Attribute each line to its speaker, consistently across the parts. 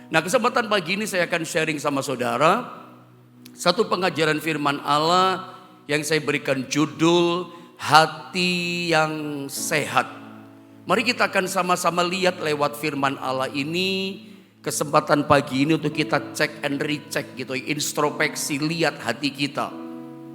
Speaker 1: Nah, kesempatan pagi ini saya akan sharing sama saudara satu pengajaran firman Allah yang saya berikan judul Hati yang Sehat. Mari kita akan sama-sama lihat lewat firman Allah ini. Kesempatan pagi ini untuk kita cek and recheck gitu, introspeksi, lihat hati kita.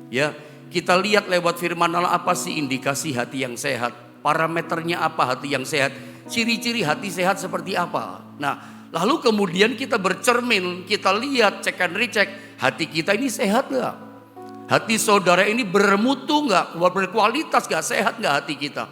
Speaker 1: Ya, kita lihat lewat firman Allah apa sih indikasi hati yang sehat? Parameternya apa hati yang sehat? Ciri-ciri hati sehat seperti apa? Nah, lalu kemudian kita bercermin, kita lihat, cek and recheck, hati kita ini sehat gak? Hati saudara ini bermutu gak? Berkualitas gak? Sehat gak hati kita?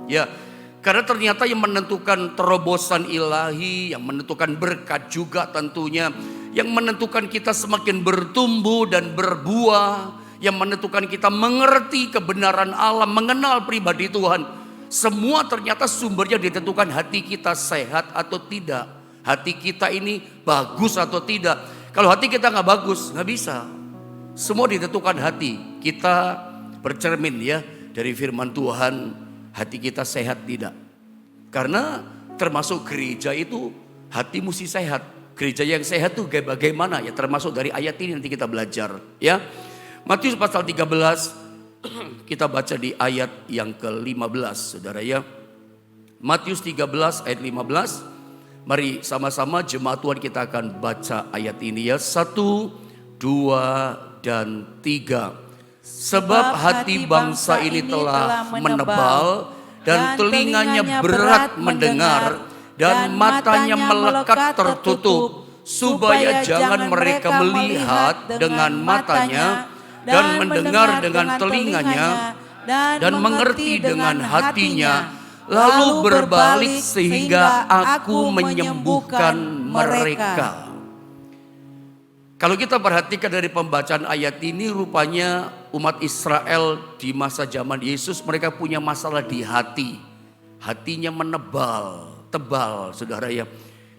Speaker 1: Ya, karena ternyata yang menentukan terobosan ilahi, yang menentukan berkat juga tentunya, yang menentukan kita semakin bertumbuh dan berbuah, yang menentukan kita mengerti kebenaran Allah, mengenal pribadi Tuhan. Semua ternyata sumbernya ditentukan hati kita sehat atau tidak. Hati kita ini bagus atau tidak. Kalau hati kita gak bagus, gak bisa. Semua ditentukan hati. Kita bercermin ya dari firman Tuhan, hati kita sehat tidak. Karena termasuk gereja itu hati mesti sehat. Gereja yang sehat itu bagaimana ya, termasuk dari ayat ini nanti kita belajar ya. Matius pasal 13 kita baca di ayat yang ke-15 saudara ya. Matius 13 ayat 15. Mari sama-sama jemaat Tuhan kita akan baca ayat ini ya. 1, 2, dan 3. Sebab hati bangsa ini telah menebal dan telinganya berat mendengar dan matanya melekat tertutup, supaya jangan mereka melihat dengan matanya dan mendengar dengan telinganya dan mengerti dengan hatinya, lalu berbalik sehingga aku menyembuhkan mereka. Kalau kita perhatikan dari pembacaan ayat ini, rupanya umat Israel di masa zaman Yesus mereka punya masalah di hati. Hatinya menebal, tebal saudara ya.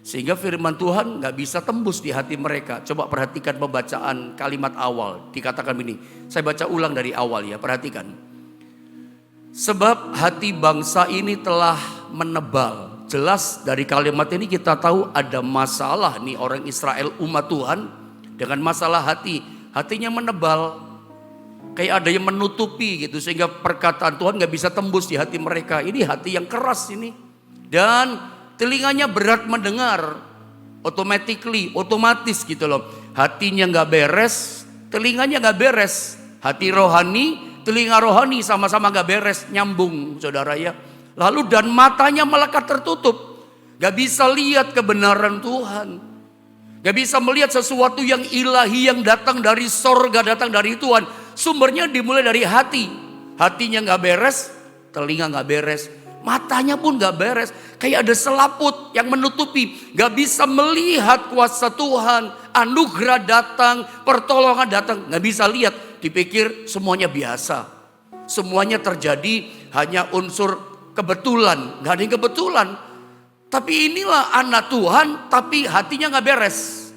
Speaker 1: Sehingga firman Tuhan gak bisa tembus di hati mereka. Coba perhatikan pembacaan kalimat awal. Dikatakan ini, saya baca ulang dari awal ya, perhatikan. Sebab hati bangsa ini telah menebal. Jelas dari kalimat ini kita tahu ada masalah nih orang Israel, umat Tuhan. Dengan masalah hati, hatinya menebal. Kayak ada yang menutupi gitu, sehingga perkataan Tuhan gak bisa tembus di hati mereka. Ini hati yang keras ini. Dan telinganya berat mendengar. Otomatis gitu loh. Hatinya gak beres, telinganya gak beres. Hati rohani, telinga rohani sama-sama gak beres. Nyambung saudara ya. Lalu dan matanya melekat tertutup. Gak bisa lihat kebenaran Tuhan. Gak bisa melihat sesuatu yang ilahi yang datang dari sorga, datang dari Tuhan. Sumbernya dimulai dari hati. Hatinya gak beres, telinga gak beres, matanya pun gak beres. Kayak ada selaput yang menutupi. Gak bisa melihat kuasa Tuhan, anugerah datang, pertolongan datang. Gak bisa lihat, dipikir semuanya biasa. Semuanya terjadi hanya unsur kebetulan. Gak ada yang kebetulan. Tapi inilah anak Tuhan, tapi hatinya gak beres.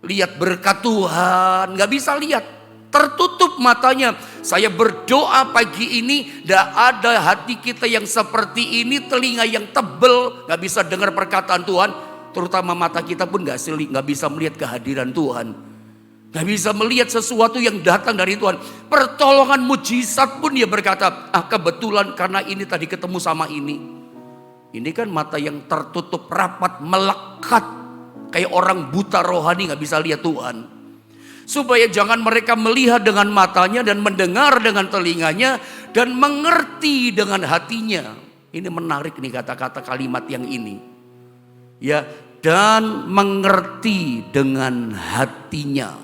Speaker 1: Lihat berkat Tuhan, gak bisa lihat. Tertutup matanya. Saya berdoa pagi ini, gak ada hati kita yang seperti ini. Telinga yang tebel, gak bisa dengar perkataan Tuhan. Terutama mata kita pun gak bisa melihat kehadiran Tuhan. Gak bisa melihat sesuatu yang datang dari Tuhan. Pertolongan mujizat pun dia berkata, kebetulan karena ini tadi ketemu sama ini. Ini kan mata yang tertutup rapat, melekat. Kayak orang buta rohani gak bisa lihat Tuhan. Supaya jangan mereka melihat dengan matanya dan mendengar dengan telinganya dan mengerti dengan hatinya. Ini menarik nih kata-kata kalimat yang ini. Ya, dan mengerti dengan hatinya.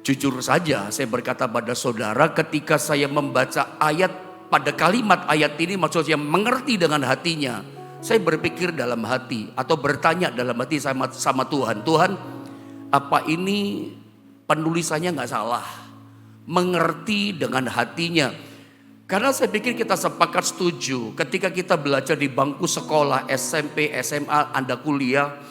Speaker 1: Jujur saja saya berkata pada saudara, ketika saya membaca ayat pada kalimat ayat ini, maksudnya mengerti dengan hatinya, saya berpikir dalam hati atau bertanya dalam hati sama Tuhan. Tuhan, apa ini penulisannya gak salah? Mengerti dengan hatinya. Karena saya pikir kita sepakat setuju ketika kita belajar di bangku sekolah, SMP, SMA, Anda kuliah.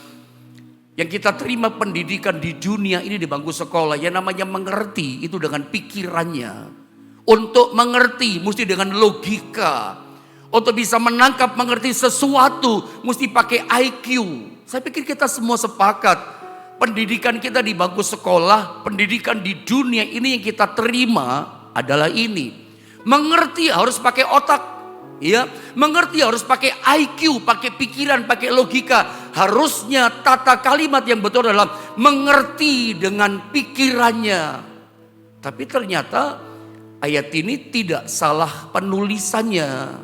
Speaker 1: Yang kita terima pendidikan di dunia ini di bangku sekolah, yang namanya mengerti itu dengan pikirannya. Untuk mengerti mesti dengan logika. Untuk bisa menangkap, mengerti sesuatu, mesti pakai IQ. Saya pikir kita semua sepakat. Pendidikan kita di bangku sekolah, pendidikan di dunia ini yang kita terima adalah ini. Mengerti harus pakai otak. Ya, mengerti harus pakai IQ, pakai pikiran, pakai logika. Harusnya tata kalimat yang betul adalah mengerti dengan pikirannya. Tapi ternyata ayat ini tidak salah penulisannya.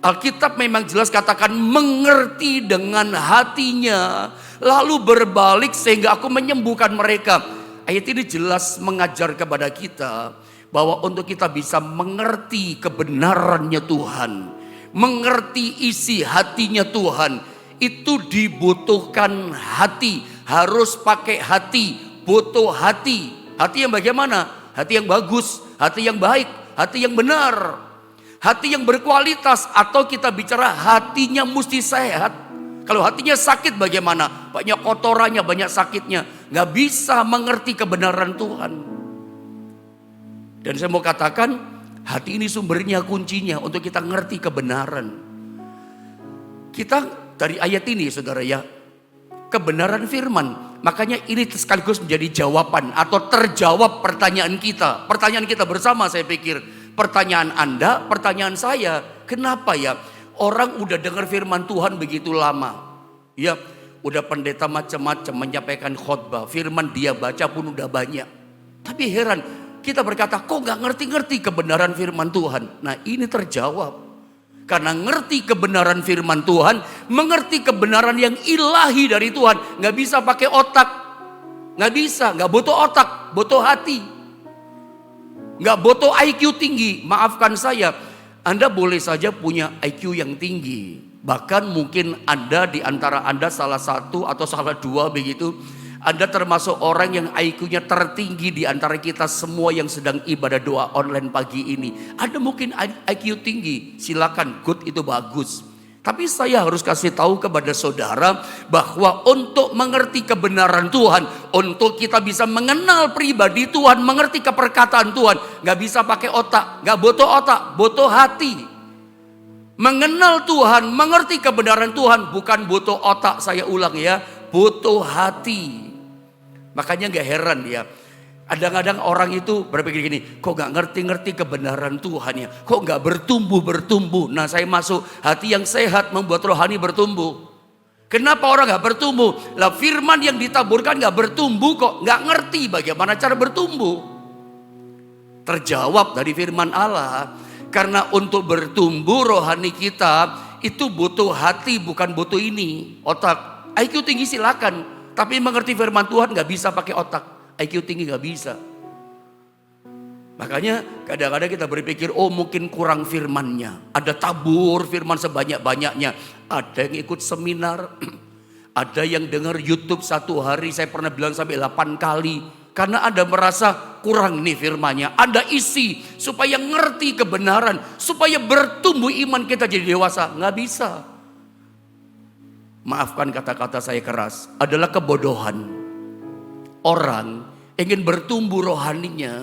Speaker 1: Alkitab memang jelas katakan mengerti dengan hatinya, lalu berbalik sehingga aku menyembuhkan mereka. Ayat ini jelas mengajar kepada kita bahwa untuk kita bisa mengerti kebenarannya Tuhan, mengerti isi hatinya Tuhan, itu dibutuhkan hati. Harus pakai hati, butuh hati. Hati yang bagaimana? Hati yang bagus, hati yang baik, hati yang benar, hati yang berkualitas. Atau kita bicara hatinya mesti sehat. Kalau hatinya sakit bagaimana? Banyak kotorannya, banyak sakitnya, gak bisa mengerti kebenaran Tuhan. Dan saya mau katakan, hati ini sumbernya, kuncinya untuk kita ngerti kebenaran. Kita dari ayat ini saudara ya, kebenaran firman. Makanya ini sekaligus menjadi jawaban atau terjawab pertanyaan kita. Pertanyaan kita bersama saya pikir. Pertanyaan Anda, pertanyaan saya. Kenapa ya orang udah dengar firman Tuhan begitu lama. Ya udah pendeta macam-macam menyampaikan khotbah. Firman dia baca pun udah banyak. Tapi heran, kita berkata kok gak ngerti-ngerti kebenaran firman Tuhan. Nah ini terjawab. Karena ngerti kebenaran firman Tuhan, mengerti kebenaran yang ilahi dari Tuhan. Gak bisa pakai otak. Gak bisa, gak butuh otak, butuh hati. Gak butuh IQ tinggi. Maafkan saya, Anda boleh saja punya IQ yang tinggi. Bahkan mungkin Anda di antara Anda salah satu atau salah dua begitu. Anda termasuk orang yang IQ-nya tertinggi di antara kita semua yang sedang ibadah doa online pagi ini. Ada mungkin IQ tinggi, silakan, good itu bagus. Tapi saya harus kasih tahu kepada saudara bahwa untuk mengerti kebenaran Tuhan, untuk kita bisa mengenal pribadi Tuhan, mengerti keperkataan Tuhan, gak bisa pakai otak, gak butuh otak, butuh hati. Mengenal Tuhan, mengerti kebenaran Tuhan, bukan butuh otak, saya ulang ya, butuh hati. Makanya gak heran ya, kadang-kadang orang itu berpikir gini, kok gak ngerti-ngerti kebenaran Tuhan ya, kok gak bertumbuh-bertumbuh. Nah saya masuk, hati yang sehat membuat rohani bertumbuh. Kenapa orang gak bertumbuh? Lah firman yang ditaburkan gak bertumbuh kok, gak ngerti bagaimana cara bertumbuh. Terjawab dari firman Allah, karena untuk bertumbuh rohani kita itu butuh hati, bukan butuh ini, otak. IQ tinggi silakan. Tapi mengerti firman Tuhan gak bisa pakai otak. IQ tinggi gak bisa. Makanya kadang-kadang kita berpikir, oh mungkin kurang firmannya. Ada tabur firman sebanyak-banyaknya. Ada yang ikut seminar. Ada yang dengar YouTube satu hari. Saya pernah bilang sampai 8 kali. Karena Anda merasa kurang nih firmannya. Anda isi supaya ngerti kebenaran. Supaya bertumbuh iman kita jadi dewasa. Gak bisa. Maafkan kata-kata saya keras, adalah kebodohan. Orang ingin bertumbuh rohaninya,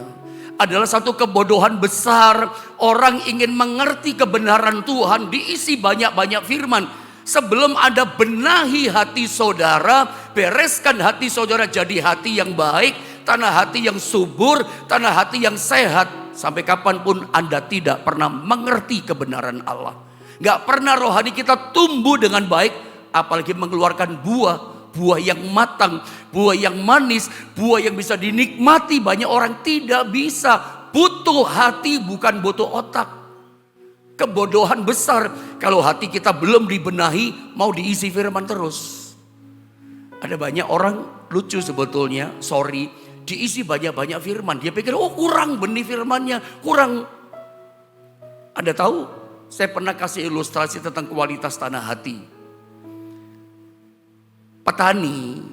Speaker 1: adalah satu kebodohan besar. Orang ingin mengerti kebenaran Tuhan, diisi banyak-banyak firman. Sebelum Anda benahi hati saudara, bereskan hati saudara jadi hati yang baik, tanah hati yang subur, tanah hati yang sehat. Sampai kapanpun Anda tidak pernah mengerti kebenaran Allah. Gak pernah rohani kita tumbuh dengan baik. Apalagi mengeluarkan buah yang matang, buah yang manis, buah yang bisa dinikmati. Banyak orang tidak bisa. Butuh hati bukan butuh otak. Kebodohan besar kalau hati kita belum dibenahi, mau diisi firman terus. Ada banyak orang lucu sebetulnya, sorry, diisi banyak-banyak firman. Dia pikir, oh kurang benih firmannya, kurang. Anda tahu, saya pernah kasih ilustrasi tentang kualitas tanah hati. Petani,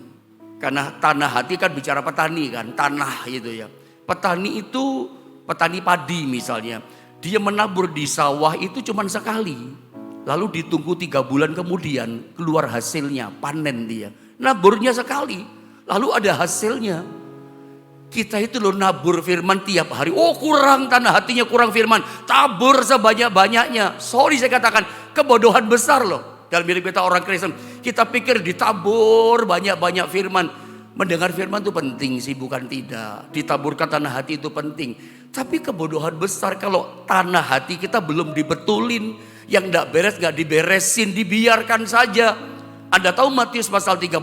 Speaker 1: karena tanah hati kan bicara petani kan, tanah gitu ya. Petani itu, petani padi misalnya, dia menabur di sawah itu cuma sekali. Lalu ditunggu 3 bulan kemudian keluar hasilnya, panen dia. Naburnya sekali, lalu ada hasilnya. Kita itu loh nabur firman tiap hari. Oh kurang, tanah hatinya kurang firman. Tabur sebanyak-banyaknya. Sorry saya katakan, kebodohan besar loh. Dalam hidup kita orang Kristen. Kita pikir ditabur banyak-banyak firman. Mendengar firman itu penting sih, bukan tidak. Ditaburkan tanah hati itu penting. Tapi kebodohan besar kalau tanah hati kita belum dibetulin. Yang gak beres gak diberesin, dibiarkan saja. Anda tahu Matius pasal 13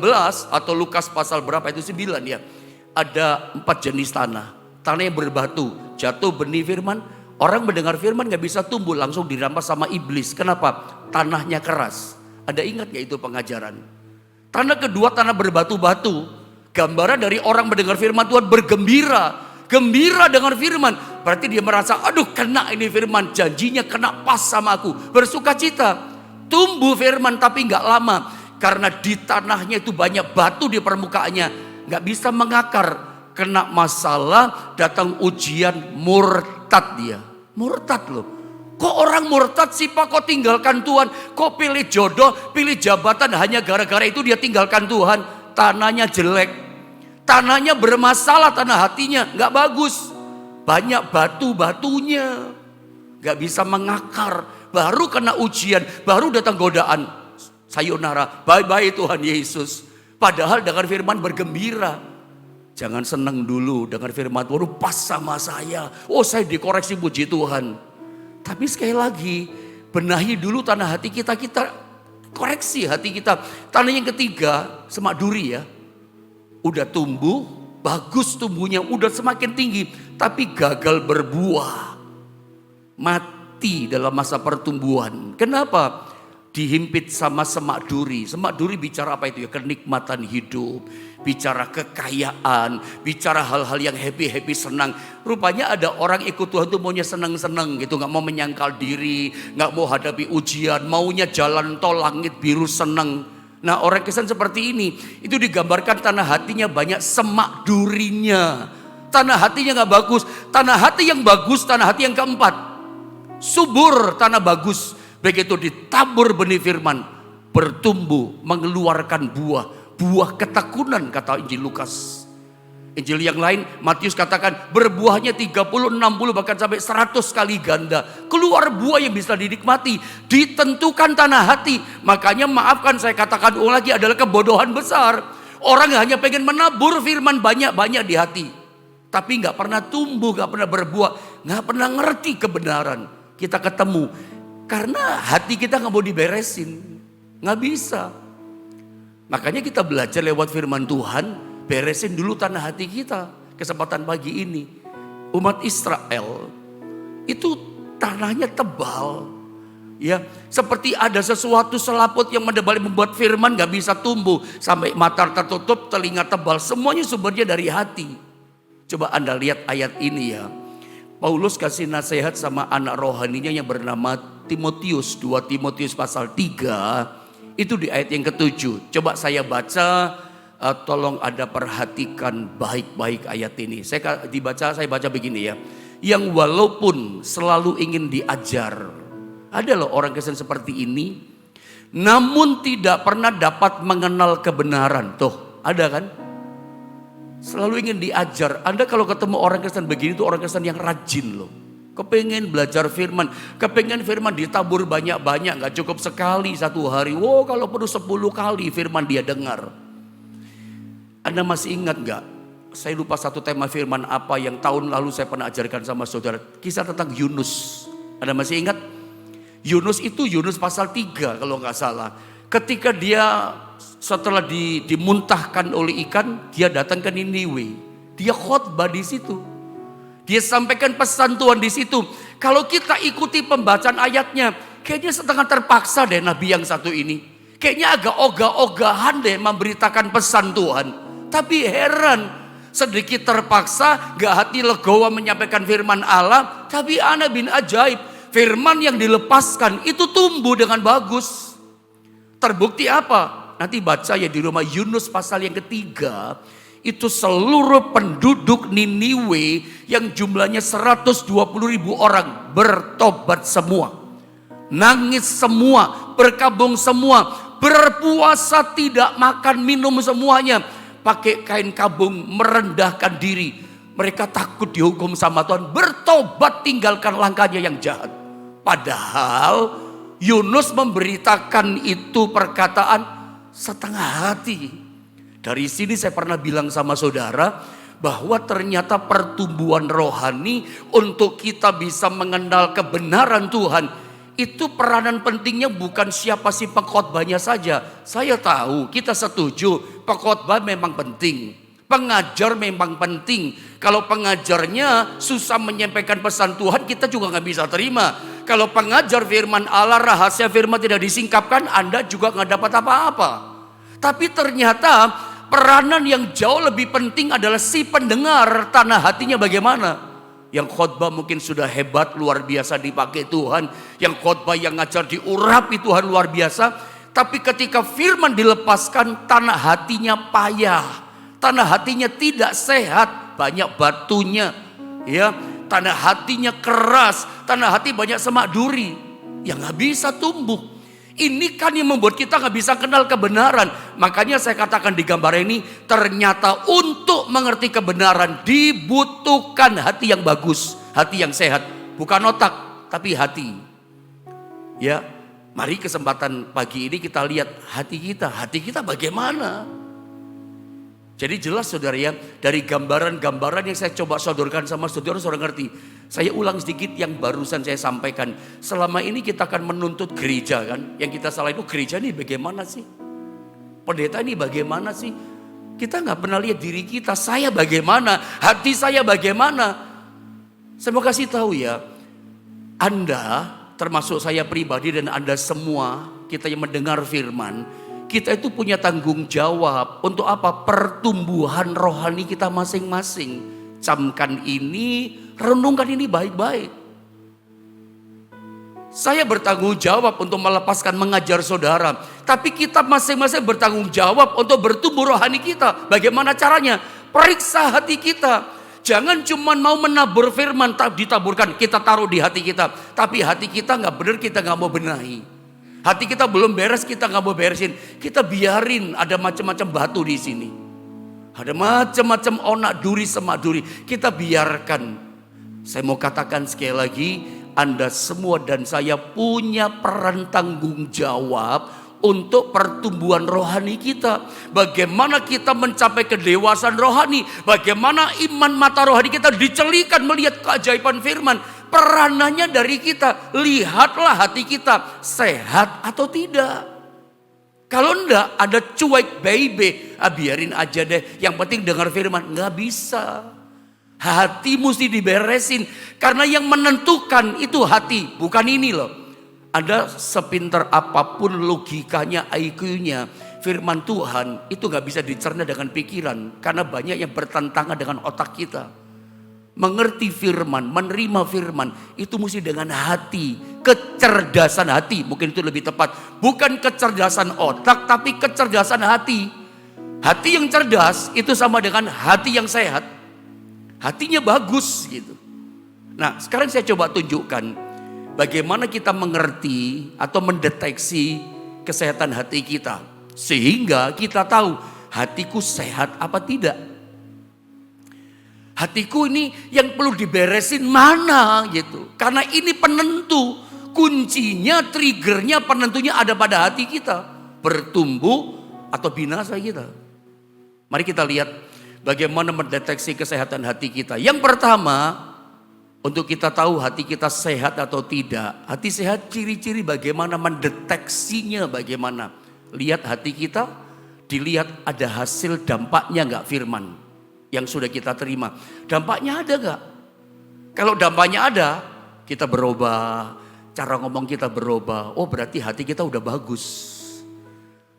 Speaker 1: atau Lukas pasal berapa itu 9 ya. Ada 4 jenis tanah. Tanah yang berbatu, jatuh benih firman. Orang mendengar firman gak bisa tumbuh, langsung dirampas sama iblis. Kenapa? Tanahnya keras. Ada ingat gak itu pengajaran? Tanah kedua, tanah berbatu-batu. Gambaran dari orang mendengar firman Tuhan bergembira. Gembira dengan firman. Berarti dia merasa, aduh kena ini firman. Janjinya kena pas sama aku. Bersuka cita. Tumbuh firman tapi gak lama. Karena di tanahnya itu banyak batu di permukaannya. Gak bisa mengakar, kena masalah, datang ujian, murtad dia. Murtad loh. Kok orang murtad sih Pak, kok tinggalkan Tuhan? Kok pilih jodoh, pilih jabatan hanya gara-gara itu dia tinggalkan Tuhan? Tanahnya jelek, tanahnya bermasalah, tanah hatinya gak bagus. Banyak batu-batunya, gak bisa mengakar. Baru kena ujian, baru datang godaan. Sayonara, bye-bye Tuhan Yesus. Padahal dengan firman bergembira. Jangan senang dulu dengan firman Tuhan, pas sama saya. Oh saya dikoreksi, puji Tuhan. Tapi sekali lagi, benahi dulu tanah hati kita. Kita koreksi hati kita. Tanah yang ketiga, semak duri ya. Udah tumbuh, bagus tumbuhnya, udah semakin tinggi. Tapi gagal berbuah. Mati dalam masa pertumbuhan. Kenapa? Dihimpit sama semak duri. Semak duri bicara apa itu ya? Kenikmatan hidup, bicara kekayaan, bicara hal-hal yang happy-happy, senang. Rupanya ada orang ikut Tuhan tuh maunya senang-senang gitu, gak mau menyangkal diri, gak mau hadapi ujian, maunya jalan tol langit biru senang. Nah orang Kristen seperti ini, itu digambarkan tanah hatinya banyak semak durinya. Tanah hatinya gak bagus. Tanah hati yang bagus, tanah hati yang keempat, subur, tanah bagus. Begitu ditabur benih firman, bertumbuh, mengeluarkan buah. Buah ketekunan kata Injil Lukas. Injil yang lain, Matius katakan berbuahnya 30, 60 bahkan sampai 100 kali ganda. Keluar buah yang bisa dinikmati. Ditentukan tanah hati. Makanya maafkan saya katakan ulang lagi, adalah kebodohan besar. Orang hanya pengen menabur firman banyak-banyak di hati. Tapi gak pernah tumbuh, gak pernah berbuah. Gak pernah ngerti kebenaran. Kita ketemu. Karena hati kita gak mau diberesin. Gak bisa. Makanya kita belajar lewat firman Tuhan. Beresin dulu tanah hati kita. Kesempatan pagi ini. Umat Israel. Itu tanahnya tebal. Ya, seperti ada sesuatu selaput yang mendebali, membuat firman gak bisa tumbuh. Sampai mata tertutup, telinga tebal. Semuanya sumbernya dari hati. Coba Anda lihat ayat ini ya. Paulus kasih nasihat sama anak rohaninya yang bernama Timotius, 2 Timotius pasal 3, itu di ayat yang ke-7. Coba saya baca, tolong Anda perhatikan baik-baik ayat ini. Saya baca begini ya. Yang walaupun selalu ingin diajar. Ada loh orang Kristen seperti ini. Namun tidak pernah dapat mengenal kebenaran. Tuh, ada kan? Selalu ingin diajar. Anda kalau ketemu orang Kristen begini tuh orang Kristen yang rajin loh. Kepengen belajar firman, kepengen firman ditabur banyak-banyak, gak cukup sekali satu hari. Wow, kalau perlu 10 kali firman dia dengar. Anda masih ingat gak? Saya lupa satu tema firman apa yang tahun lalu saya pernah ajarkan sama saudara. Kisah tentang Yunus. Anda masih ingat? Yunus itu Yunus pasal 3 kalau gak salah. Ketika dia setelah dimuntahkan oleh ikan, dia datang ke Niniwe. Dia khotbah di situ. Dia sampaikan pesan Tuhan di situ. Kalau kita ikuti pembacaan ayatnya, kayaknya setengah terpaksa deh nabi yang satu ini. Kayaknya agak ogah-ogahan deh memberitakan pesan Tuhan. Tapi heran, sedikit terpaksa, gak hati legowo menyampaikan firman Allah. Tapi ana bin ajaib, firman yang dilepaskan itu tumbuh dengan bagus. Terbukti apa? Nanti baca ya di rumah, Yunus pasal yang ketiga. Itu seluruh penduduk Niniwe yang jumlahnya 120.000 orang bertobat semua. Nangis semua, berkabung semua, berpuasa tidak makan minum semuanya. Pakai kain kabung merendahkan diri. Mereka takut dihukum sama Tuhan, bertobat tinggalkan langkahnya yang jahat. Padahal Yunus memberitakan itu perkataan setengah hati. Dari sini saya pernah bilang sama saudara bahwa ternyata pertumbuhan rohani untuk kita bisa mengenal kebenaran Tuhan, itu peranan pentingnya bukan siapa sih pengkhotbahnya saja. Saya tahu, kita setuju pengkhotbah memang penting. Pengajar memang penting. Kalau pengajarnya susah menyampaikan pesan Tuhan, kita juga nggak bisa terima. Kalau pengajar firman Allah, rahasia firman tidak disingkapkan, Anda juga nggak dapat apa-apa. Tapi ternyata peranan yang jauh lebih penting adalah si pendengar, tanah hatinya bagaimana. Yang khotbah mungkin sudah hebat, luar biasa dipakai Tuhan. Yang khotbah yang ngajar diurapi Tuhan luar biasa. Tapi ketika firman dilepaskan, tanah hatinya payah. Tanah hatinya tidak sehat, banyak batunya, ya. Tanah hatinya keras, tanah hati banyak semak duri, yang nggak bisa tumbuh. Ini kan yang membuat kita nggak bisa kenal kebenaran. Makanya saya katakan di gambar ini, ternyata untuk mengerti kebenaran dibutuhkan hati yang bagus, hati yang sehat, bukan otak, tapi hati. Ya, mari kesempatan pagi ini kita lihat hati kita bagaimana. Jadi jelas saudara ya, dari gambaran-gambaran yang saya coba sodorkan sama saudara ngerti. Saya ulang sedikit yang barusan saya sampaikan. Selama ini kita akan menuntut gereja kan. Yang kita salah itu gereja ini bagaimana sih? Pendeta ini bagaimana sih? Kita nggak pernah lihat diri kita. Saya bagaimana? Hati saya bagaimana? Saya mau kasih tahu ya. Anda, termasuk saya pribadi dan Anda semua, kita yang mendengar firman, kita itu punya tanggung jawab untuk apa? Pertumbuhan rohani kita masing-masing. Camkan ini, renungkan ini baik-baik. Saya bertanggung jawab untuk melepaskan mengajar saudara. Tapi kita masing-masing bertanggung jawab untuk bertumbuh rohani kita. Bagaimana caranya? Periksa hati kita. Jangan cuma mau menabur firman, ditaburkan, kita taruh di hati kita. Tapi hati kita gak benar, kita gak mau benahi. Hati kita belum beres, kita nggak mau beresin. Kita biarin ada macam-macam batu di sini. Ada macam-macam onak duri, semak duri. Kita biarkan. Saya mau katakan sekali lagi, Anda semua dan saya punya peran tanggung jawab untuk pertumbuhan rohani kita. Bagaimana kita mencapai kedewasaan rohani. Bagaimana iman mata rohani kita dicelikan melihat keajaiban firman. Peranannya dari kita. Lihatlah hati kita sehat atau tidak. Kalau enggak, ada cuek baby, biarin aja deh, yang penting dengar firman. Enggak bisa. Hati mesti diberesin. Karena yang menentukan itu hati, bukan ini loh. Ada sepintar apapun logikanya, IQ-nya, firman Tuhan itu gak bisa dicerna dengan pikiran. Karena banyak yang bertentangan dengan otak kita. Mengerti firman, menerima firman, itu mesti dengan hati. Kecerdasan hati, mungkin itu lebih tepat. Bukan kecerdasan otak, tapi kecerdasan hati. Hati yang cerdas itu sama dengan hati yang sehat. Hatinya bagus gitu. Nah, sekarang saya coba tunjukkan bagaimana kita mengerti atau mendeteksi kesehatan hati kita. Sehingga kita tahu hatiku sehat apa tidak. Hatiku ini yang perlu diberesin mana gitu. Karena ini penentu. Kuncinya, triggernya, penentunya ada pada hati kita. Bertumbuh atau binasa kita. Mari kita lihat bagaimana mendeteksi kesehatan hati kita. Yang pertama, untuk kita tahu hati kita sehat atau tidak. Hati sehat ciri-ciri bagaimana mendeteksinya bagaimana. Lihat hati kita, dilihat ada hasil dampaknya enggak firman yang sudah kita terima. Dampaknya ada gak? Kalau dampaknya ada, kita berubah. Cara ngomong kita berubah. Oh berarti hati kita udah bagus.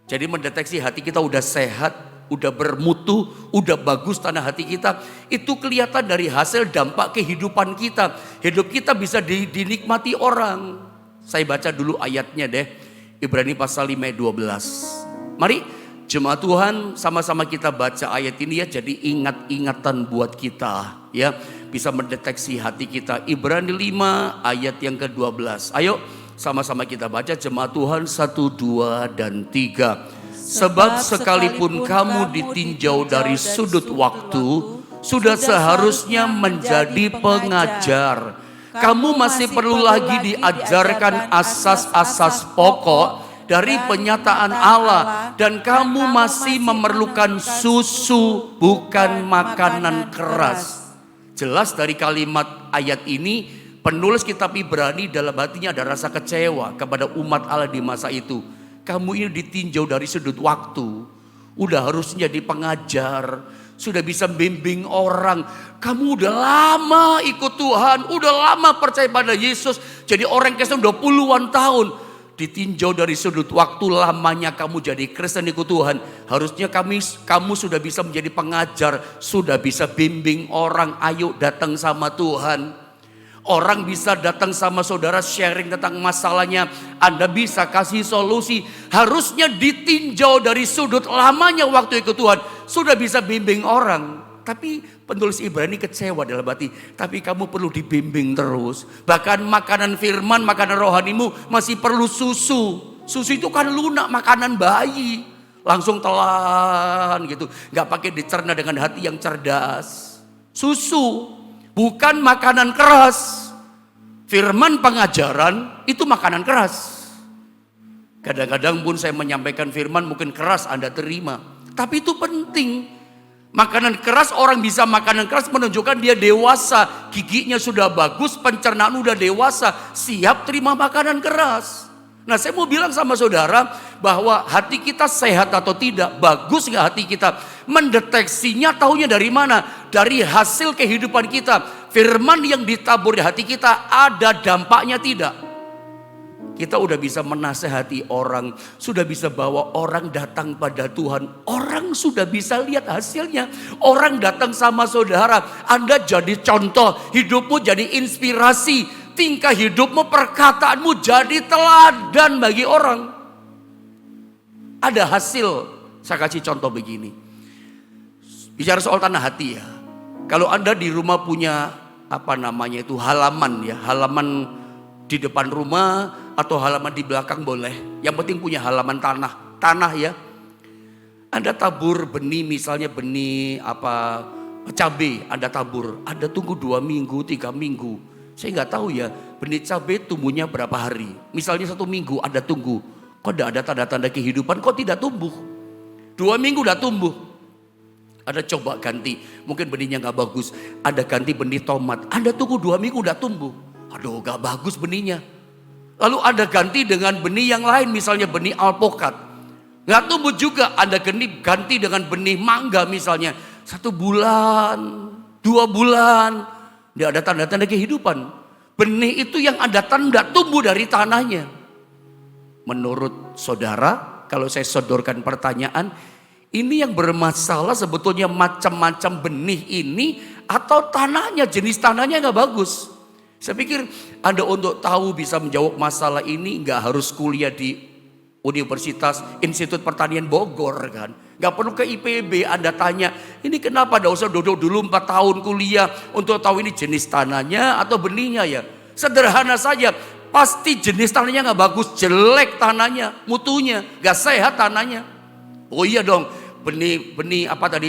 Speaker 1: Jadi mendeteksi hati kita udah sehat, udah bermutu, udah bagus tanah hati kita. Itu kelihatan dari hasil dampak kehidupan kita. Hidup kita bisa dinikmati orang. Saya baca dulu ayatnya deh. Ibrani pasal 5 ayat 12. Mari. Jemaat Tuhan, sama-sama kita baca ayat ini ya, jadi ingat-ingatan buat kita ya, bisa mendeteksi hati kita. Ibrani 5 ayat yang ke-12. Ayo sama-sama kita baca jemaat Tuhan 1, 2, dan 3. Sebab sekalipun kamu ditinjau dari sudut waktu, sudah seharusnya menjadi pengajar. Kamu masih perlu lagi diajarkan asas-asas pokok dari penyataan Allah. Dan kamu masih memerlukan susu, bukan makanan keras. Jelas dari kalimat ayat ini, penulis kitab Ibrani dalam hatinya ada rasa kecewa kepada umat Allah di masa itu. Kamu ini ditinjau dari sudut waktu. Udah harusnya jadi pengajar, sudah bisa bimbing orang. Kamu udah lama ikut Tuhan, udah lama percaya pada Yesus. Jadi orang Kristen udah puluhan tahun. Ditinjau dari sudut waktu lamanya kamu jadi Kristen ikut Tuhan. Harusnya kamu sudah bisa menjadi pengajar, sudah bisa bimbing orang. Ayo datang sama Tuhan. Orang bisa datang sama saudara sharing tentang masalahnya. Anda bisa kasih solusi. Harusnya ditinjau dari sudut lamanya waktu ikut Tuhan. Sudah bisa bimbing orang. Tapi penulis Ibrani kecewa dalam hati. Tapi kamu perlu dibimbing terus. Bahkan makanan firman, makanan rohanimu masih perlu susu. Susu itu kan lunak, makanan bayi. Langsung telan gitu. Gak pakai dicerna dengan hati yang cerdas. Susu, bukan makanan keras. Firman pengajaran itu makanan keras. Kadang-kadang pun saya menyampaikan firman mungkin keras Anda terima. Tapi itu penting. Makanan keras, orang bisa makanan keras menunjukkan dia dewasa. Giginya sudah bagus, pencernaan udah dewasa. Siap terima makanan keras. Nah, saya mau bilang sama saudara bahwa hati kita sehat atau tidak. Bagus gak hati kita? Mendeteksinya taunya dari mana? Dari hasil kehidupan kita. Firman yang ditabur di hati kita ada dampaknya tidak? Kita udah bisa menasehati orang, sudah bisa bawa orang datang pada Tuhan. Orang sudah bisa lihat hasilnya. Orang datang sama saudara, Anda jadi contoh, hidupmu jadi inspirasi, tingkah hidupmu, perkataanmu jadi teladan bagi orang. Ada hasil. Saya kasih contoh begini. Bicara soal tanah hati ya. Kalau Anda di rumah punya halaman ya, halaman di depan rumah atau halaman di belakang boleh. Yang penting punya halaman tanah ya. Anda tabur benih, misalnya benih cabai, Anda tabur. Anda tunggu 2 minggu, 3 minggu. Saya nggak tahu ya, benih cabai tumbuhnya berapa hari. Misalnya 1 minggu Anda tunggu. Kok tidak ada tanda-tanda kehidupan, kok tidak tumbuh? 2 minggu udah tumbuh. Ada coba ganti, mungkin benihnya gak bagus. Ada ganti benih tomat, Anda tunggu 2 minggu udah tumbuh. Aduh gak bagus benihnya. Lalu Anda ganti dengan benih yang lain, misalnya benih alpukat. Gak tumbuh juga, Anda ganti dengan benih mangga misalnya. 1 bulan, 2 bulan, gak ada tanda-tanda kehidupan. Benih itu yang Anda tanda tumbuh dari tanahnya. Menurut saudara, kalau saya sodorkan pertanyaan, ini yang bermasalah sebetulnya macam-macam benih ini atau tanahnya, jenis tanahnya gak bagus. Saya pikir Anda untuk tahu bisa menjawab masalah ini gak harus kuliah di Universitas Institut Pertanian Bogor kan. Gak perlu ke IPB Anda tanya, ini kenapa gak usah duduk dulu 4 tahun kuliah untuk tahu ini jenis tanahnya atau benihnya ya. Sederhana saja, pasti jenis tanahnya gak bagus, jelek tanahnya, mutunya, gak sehat tanahnya. Oh iya dong, benih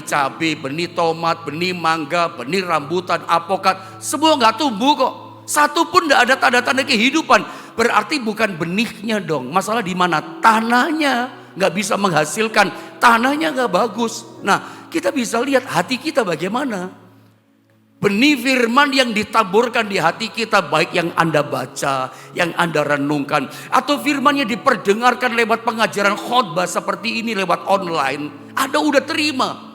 Speaker 1: cabai, benih tomat, benih mangga, benih rambutan, alpukat, semua nggak tumbuh kok. Satu pun nggak ada tanda-tanda kehidupan. Berarti bukan benihnya dong. Masalah di mana? Tanahnya nggak bisa menghasilkan, tanahnya nggak bagus. Nah, kita bisa lihat hati kita bagaimana. Benih firman yang ditaburkan di hati kita, baik yang Anda baca, yang Anda renungkan, atau firman yang diperdengarkan lewat pengajaran khotbah seperti ini lewat online, Anda udah terima.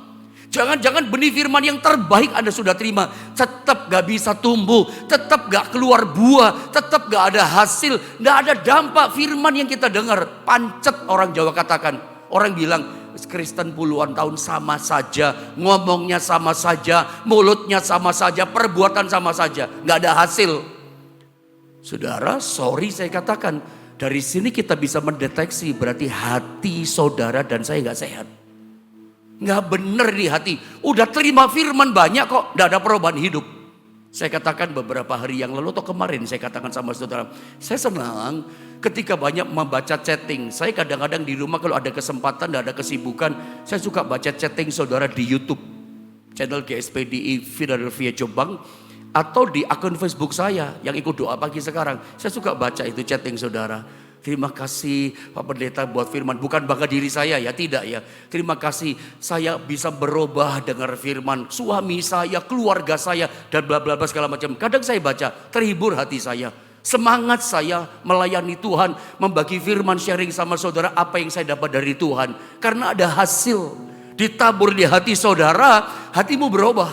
Speaker 1: Jangan-jangan benih firman yang terbaik Anda sudah terima, tetap gak bisa tumbuh, tetap gak keluar buah, tetap gak ada hasil, gak ada dampak firman yang kita dengar. Pancet orang Jawa katakan. Orang bilang, Kristen puluhan tahun sama saja, ngomongnya sama saja, mulutnya sama saja, perbuatan sama saja, nggak ada hasil. Saudara, sorry saya katakan, dari sini kita bisa mendeteksi berarti hati saudara dan saya nggak sehat, nggak bener di hati. Udah terima firman banyak kok, nggak ada perubahan hidup. Saya katakan beberapa hari yang lalu atau kemarin saya katakan sama saudara, saya senang ketika banyak membaca chatting. Saya kadang-kadang di rumah kalau ada kesempatan, ada kesibukan, saya suka baca chatting saudara di YouTube. channel GSPDI Philadelphia Jombang, atau di akun Facebook saya yang ikut doa pagi sekarang. Saya suka baca itu chatting saudara. Terima kasih Pak Pendeta buat firman. Bukan bangga diri saya ya, tidak ya. Terima kasih saya bisa berubah dengar firman. Suami saya, keluarga saya, dan bla bla bla segala macam. Kadang saya baca, terhibur hati saya. Semangat saya melayani Tuhan, membagi firman, sharing sama saudara apa yang saya dapat dari Tuhan. Karena ada hasil ditabur di hati saudara, hatimu berubah.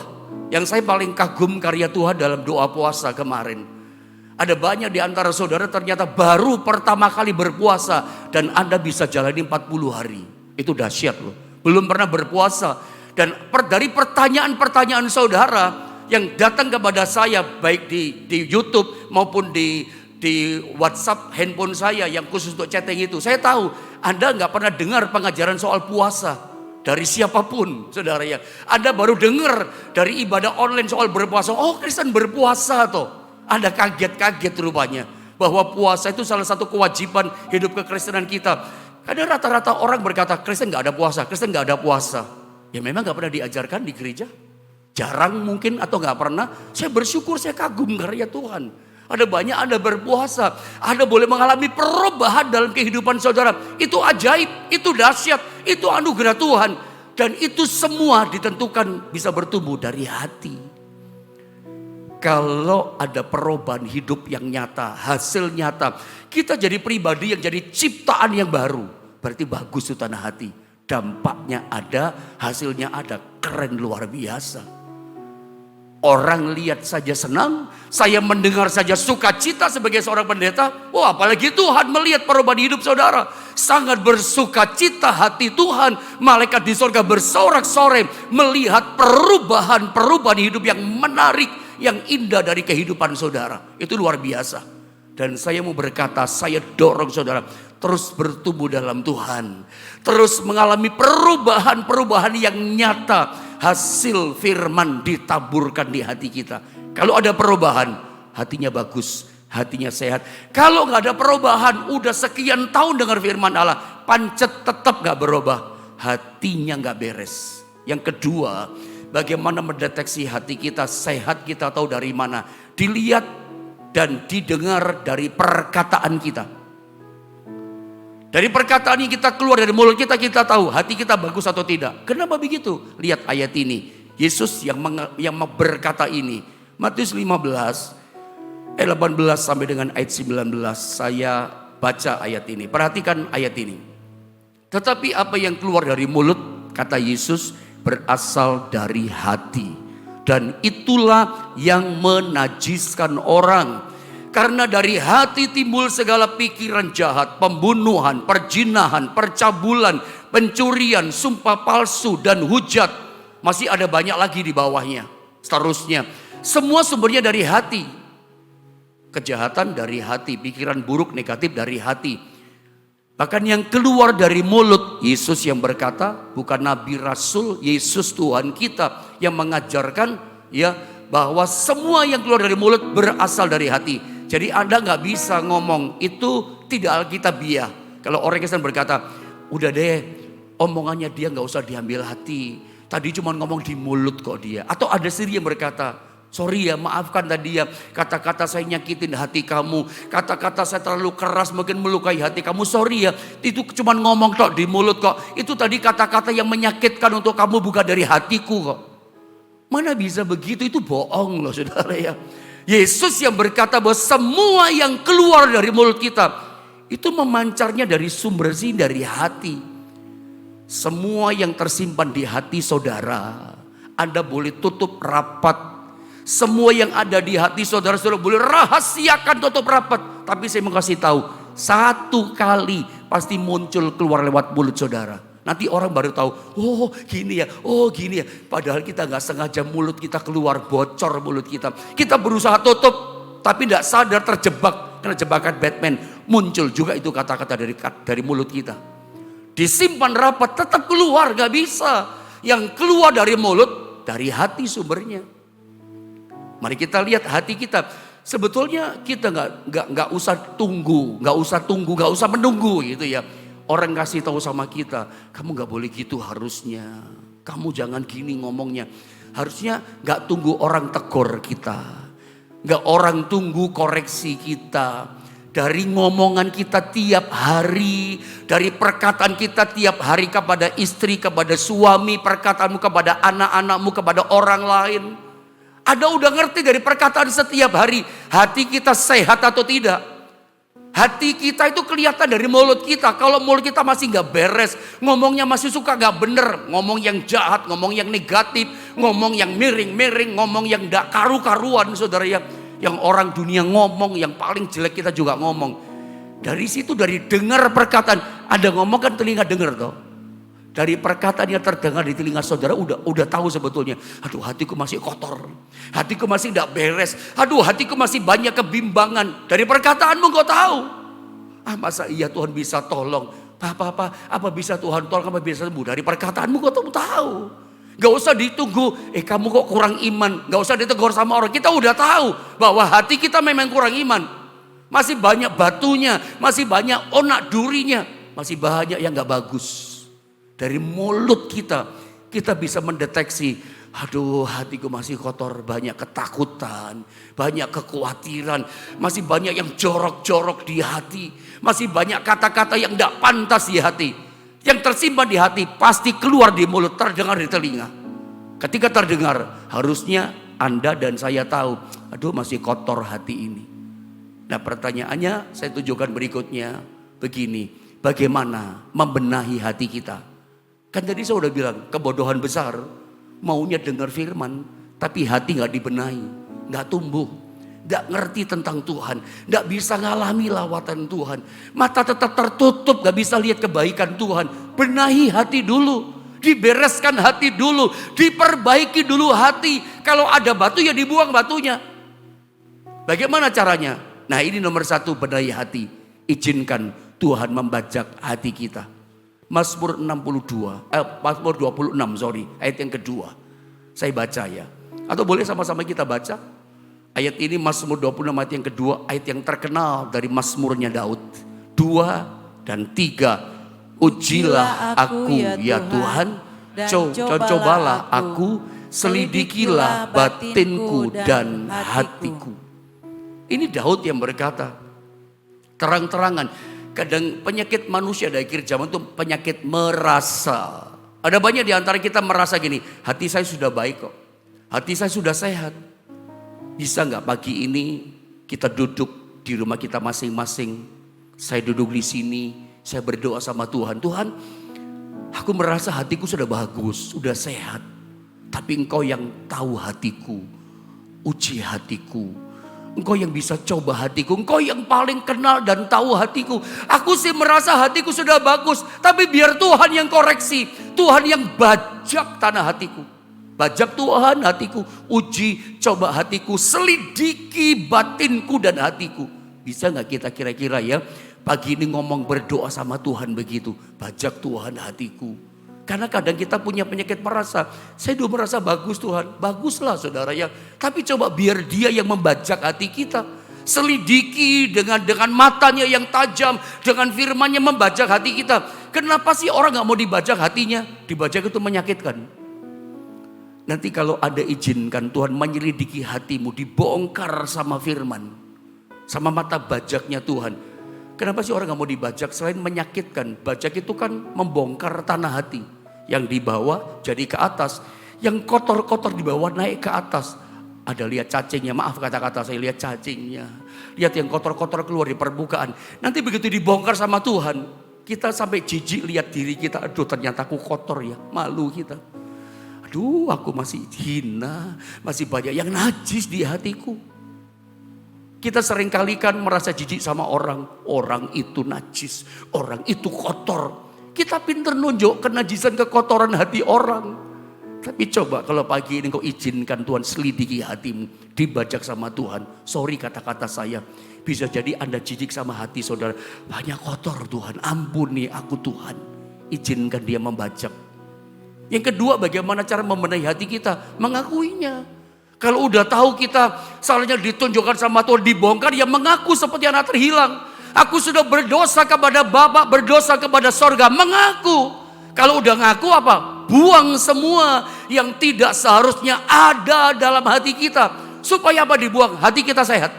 Speaker 1: Yang saya paling kagum karya Tuhan dalam doa puasa kemarin. Ada banyak di antara saudara ternyata baru pertama kali berpuasa dan Anda bisa jalani 40 hari. Itu dahsyat loh. Belum pernah berpuasa. Dan dari pertanyaan-pertanyaan saudara yang datang kepada saya baik di YouTube maupun di WhatsApp handphone saya yang khusus untuk chatting itu. Saya tahu Anda nggak pernah dengar pengajaran soal puasa dari siapapun, saudara ya. Anda baru dengar dari ibadah online soal berpuasa. Oh, Kristen berpuasa toh. Anda kaget-kaget rupanya bahwa puasa itu salah satu kewajiban hidup kekristenan kita. Kadang rata-rata orang berkata Kristen nggak ada puasa, Kristen nggak ada puasa. Ya memang nggak pernah diajarkan di gereja. Jarang mungkin atau nggak pernah. Saya bersyukur, saya kagum karya Tuhan. Ada banyak Anda berpuasa, Anda boleh mengalami perubahan dalam kehidupan saudara. Itu ajaib, itu dahsyat, itu anugerah Tuhan. Dan itu semua ditentukan bisa bertumbuh dari hati. Kalau ada perubahan hidup yang nyata, hasil nyata, kita jadi pribadi yang jadi ciptaan yang baru. Berarti bagus itu tanah hati. Dampaknya ada, hasilnya ada, keren luar biasa. Orang lihat saja senang, saya mendengar saja sukacita sebagai seorang pendeta. Wah, apalagi Tuhan melihat perubahan hidup saudara. Sangat bersukacita hati Tuhan. Malaikat di sorga bersorak-sorai melihat perubahan hidup yang menarik, yang indah dari kehidupan saudara. Itu luar biasa. Dan saya mau berkata, saya dorong saudara terus bertumbuh dalam Tuhan. Terus mengalami perubahan yang nyata. Hasil firman ditaburkan di hati kita. Kalau ada perubahan, hatinya bagus, hatinya sehat. Kalau nggak ada perubahan, udah sekian tahun dengar firman Allah, pancet tetap nggak berubah, hatinya nggak beres. Yang kedua, bagaimana mendeteksi hati kita sehat, kita tahu dari mana? Dilihat dan didengar dari perkataan kita. Dari perkataan yang kita keluar dari mulut kita, kita tahu hati kita bagus atau tidak. Kenapa begitu? Lihat ayat ini. Yesus yang berkata ini. Matius 15, ayat 18 sampai dengan ayat 19. Saya baca ayat ini. Perhatikan ayat ini. Tetapi apa yang keluar dari mulut, kata Yesus, berasal dari hati. Dan itulah yang menajiskan orang. Karena dari hati timbul segala pikiran jahat, pembunuhan, perjinahan, percabulan, pencurian, sumpah palsu, dan hujat. Masih ada banyak lagi di bawahnya. Seterusnya. Semua sumbernya dari hati. Kejahatan dari hati, pikiran buruk negatif dari hati. Bahkan yang keluar dari mulut, Yesus yang berkata, bukan Nabi Rasul, Yesus Tuhan kita yang mengajarkan ya bahwa semua yang keluar dari mulut berasal dari hati. Jadi Anda nggak bisa ngomong itu tidak alkitabiah. Kalau orang Kristen berkata, udah deh omongannya dia nggak usah diambil hati. Tadi cuma ngomong di mulut kok dia. Atau ada sendiri yang berkata, sorry ya maafkan tadi ya kata-kata saya nyakitin hati kamu. Kata-kata saya terlalu keras mungkin melukai hati kamu. Sorry ya itu cuma ngomong kok di mulut kok. Itu tadi kata-kata yang menyakitkan untuk kamu bukan dari hatiku kok. Mana bisa begitu, itu bohong loh saudara ya. Yesus yang berkata bahwa semua yang keluar dari mulut kita itu memancarnya dari sumber sih dari hati. Semua yang tersimpan di hati saudara, Anda boleh tutup rapat. Semua yang ada di hati saudara-saudara boleh rahasiakan tutup rapat. Tapi saya mau kasih tahu, satu kali pasti muncul keluar lewat mulut saudara. Nanti orang baru tahu, oh gini ya. Padahal kita gak sengaja mulut kita keluar, bocor mulut kita. Kita berusaha tutup, tapi gak sadar terjebak. Karena jebakan Batman, muncul juga itu kata-kata dari mulut kita. Disimpan rapat, tetap keluar, gak bisa. Yang keluar dari mulut, dari hati sumbernya. Mari kita lihat hati kita. Sebetulnya kita gak usah tunggu, gak usah menunggu gitu ya. Orang kasih tahu sama kita, kamu gak boleh gitu harusnya. Kamu jangan gini ngomongnya. Harusnya gak tunggu orang tegur kita. Gak orang tunggu koreksi kita. Dari ngomongan kita tiap hari. Dari perkataan kita tiap hari kepada istri, kepada suami. Perkataanmu kepada anak-anakmu, kepada orang lain. Ada udah ngerti dari perkataan setiap hari. Hati kita sehat atau tidak. Hati kita itu kelihatan dari mulut kita. Kalau mulut kita masih gak beres, ngomongnya masih suka gak bener, ngomong yang jahat, ngomong yang negatif, ngomong yang miring-miring, ngomong yang gak karu-karuan, saudara, yang orang dunia ngomong, yang paling jelek kita juga ngomong. Dari situ, dari dengar perkataan, ada ngomong kan telinga dengar toh. Dari perkataan yang terdengar di telinga saudara udah tahu sebetulnya. Aduh, hatiku masih kotor. Hatiku masih tidak beres. Aduh, hatiku masih banyak kebimbangan. Dari perkataanmu kau tahu. Masa iya Tuhan bisa tolong? Apa bisa Tuhan tolong? Apa bisa sembuh? Dari perkataanmu kau tahu. Gak usah ditunggu. Kamu kok kurang iman. Gak usah ditegur sama orang. Kita udah tahu bahwa hati kita memang kurang iman. Masih banyak batunya. Masih banyak onak durinya. Masih banyak yang gak bagus. Dari mulut kita bisa mendeteksi, aduh hatiku masih kotor, banyak ketakutan, banyak kekhawatiran, masih banyak yang jorok-jorok di hati, masih banyak kata-kata yang tidak pantas di hati. Yang tersimpan di hati pasti keluar di mulut, terdengar di telinga. Ketika terdengar, harusnya Anda dan saya tahu, aduh masih kotor hati ini. Nah pertanyaannya saya tunjukkan berikutnya, begini, bagaimana membenahi hati kita? Kan tadi saya udah bilang, kebodohan besar, maunya dengar firman, tapi hati gak dibenahi, gak tumbuh, gak ngerti tentang Tuhan, gak bisa ngalami lawatan Tuhan, mata tetap tertutup, gak bisa lihat kebaikan Tuhan. Benahi hati dulu, dibereskan hati dulu, diperbaiki dulu hati. Kalau ada batu ya dibuang batunya. Bagaimana caranya? Nah ini nomor satu, benahi hati. Izinkan Tuhan membajak hati kita. Mazmur 26, ayat yang kedua. Saya baca ya. Atau boleh sama-sama kita baca. Ayat ini Mazmur 26 ayat yang kedua, ayat yang terkenal dari Mazmurnya Daud. 2 dan 3. Ujilah aku ya Tuhan, cobalah aku, selidikilah batinku dan hatiku. Ini Daud yang berkata, terang-terangan. Kadang penyakit manusia dari akhir zaman itu penyakit merasa. Ada banyak di antara kita merasa gini, hati saya sudah baik kok. Hati saya sudah sehat. Bisa gak pagi ini kita duduk di rumah kita masing-masing. Saya duduk di sini, saya berdoa sama Tuhan. Tuhan, aku merasa hatiku sudah bagus, sudah sehat. Tapi Engkau yang tahu hatiku, uji hatiku. Engkau yang bisa coba hatiku. Engkau yang paling kenal dan tahu hatiku. Aku sih merasa hatiku sudah bagus. Tapi biar Tuhan yang koreksi. Tuhan yang bajak tanah hatiku. Bajak Tuhan hatiku. Uji, coba hatiku. Selidiki batinku dan hatiku. Bisa gak kita kira-kira ya. Pagi ini ngomong berdoa sama Tuhan begitu. Bajak Tuhan hatiku. Karena kadang kita punya penyakit merasa. Saya udah merasa bagus Tuhan. Baguslah saudara ya. Tapi coba biar dia yang membajak hati kita. Selidiki dengan matanya yang tajam. Dengan firmannya membajak hati kita. Kenapa sih orang gak mau dibajak hatinya? Dibajak itu menyakitkan. Nanti kalau ada izinkan Tuhan menyelidiki hatimu. Dibongkar sama firman. Sama mata bajaknya Tuhan. Kenapa sih orang gak mau dibajak? Selain menyakitkan. Bajak itu kan membongkar tanah hati. Yang di bawah jadi ke atas. Yang kotor-kotor di bawah naik ke atas. Ada lihat cacingnya, maaf kata-kata saya, lihat cacingnya. Lihat yang kotor-kotor keluar di permukaan. Nanti begitu dibongkar sama Tuhan, kita sampai jijik lihat diri kita. Aduh ternyata aku kotor ya, malu kita. Aduh aku masih hina, masih banyak yang najis di hatiku. Kita seringkali kan merasa jijik sama orang. Orang itu najis, orang itu kotor. Kita pintar nunjuk kenajisan kekotoran hati orang. Tapi coba kalau pagi ini kau izinkan Tuhan selidiki hatimu. Dibajak sama Tuhan. Sorry kata-kata saya. Bisa jadi Anda jijik sama hati saudara. Banyak kotor Tuhan. Ampuni aku Tuhan. Izinkan dia membajak. Yang kedua bagaimana cara membenahi hati kita. Mengakuinya. Kalau udah tahu kita salahnya ditunjukkan sama Tuhan. Dibongkar ya mengaku seperti anak terhilang. Aku sudah berdosa kepada Bapa, berdosa kepada sorga. Mengaku. Kalau udah ngaku apa? buang semua yang tidak seharusnya ada dalam hati kita. Supaya apa dibuang? Hati kita sehat.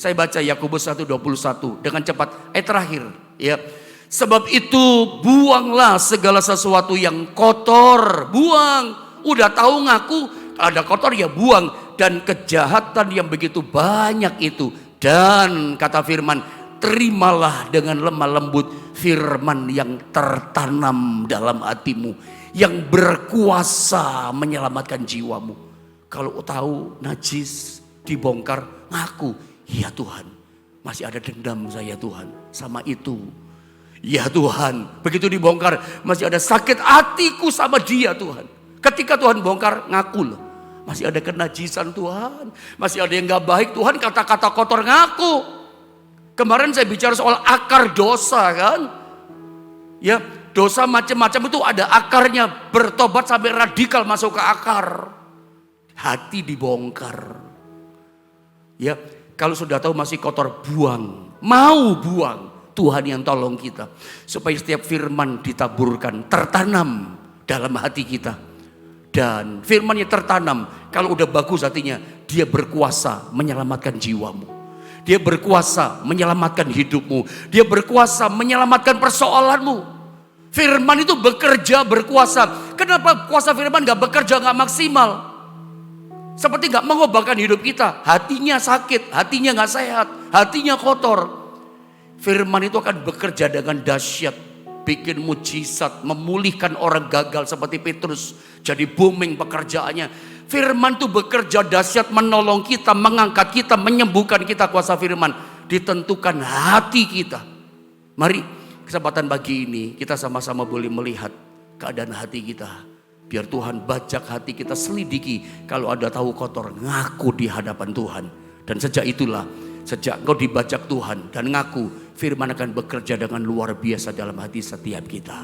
Speaker 1: Saya baca Yakobus 1:21 dengan cepat. Ayat terakhir. Ya. Sebab itu buanglah segala sesuatu yang kotor. Buang. Udah tahu ngaku ada kotor ya buang. Dan kejahatan yang begitu banyak itu. Dan kata firman, terimalah dengan lemah lembut firman yang tertanam dalam hatimu. Yang berkuasa menyelamatkan jiwamu. Kalau tahu najis dibongkar ngaku. Ya Tuhan, masih ada dendam saya Tuhan sama itu. Ya Tuhan, begitu dibongkar masih ada sakit hatiku sama dia Tuhan. Ketika Tuhan bongkar ngaku loh. Masih ada kenajisan Tuhan. Masih ada yang gak baik Tuhan, kata-kata kotor ngaku. Kemarin saya bicara soal akar dosa kan. Ya, dosa macam-macam itu ada akarnya. Bertobat sampai radikal masuk ke akar. Hati dibongkar. Ya, kalau sudah tahu masih kotor buang. Mau buang. Tuhan yang tolong kita. Supaya setiap firman ditaburkan. Tertanam dalam hati kita. Dan firmannya tertanam. Kalau udah bagus hatinya. Dia berkuasa menyelamatkan jiwamu. Dia berkuasa menyelamatkan hidupmu. Dia berkuasa menyelamatkan persoalanmu. Firman itu bekerja berkuasa. Kenapa kuasa firman gak bekerja gak maksimal? Seperti gak mengubahkan hidup kita. Hatinya sakit, hatinya gak sehat, hatinya kotor. Firman itu akan bekerja dengan dahsyat. Bikin mujizat, memulihkan orang gagal seperti Petrus. Jadi booming pekerjaannya. Firman itu bekerja dahsyat menolong kita, mengangkat kita, menyembuhkan kita. Kuasa firman ditentukan hati kita. Mari kesempatan pagi ini kita sama-sama boleh melihat keadaan hati kita. Biar Tuhan bajak hati kita, selidiki. Kalau ada tahu kotor, ngaku di hadapan Tuhan. Dan sejak itulah, sejak engkau dibajak Tuhan dan ngaku, firman akan bekerja dengan luar biasa dalam hati setiap kita.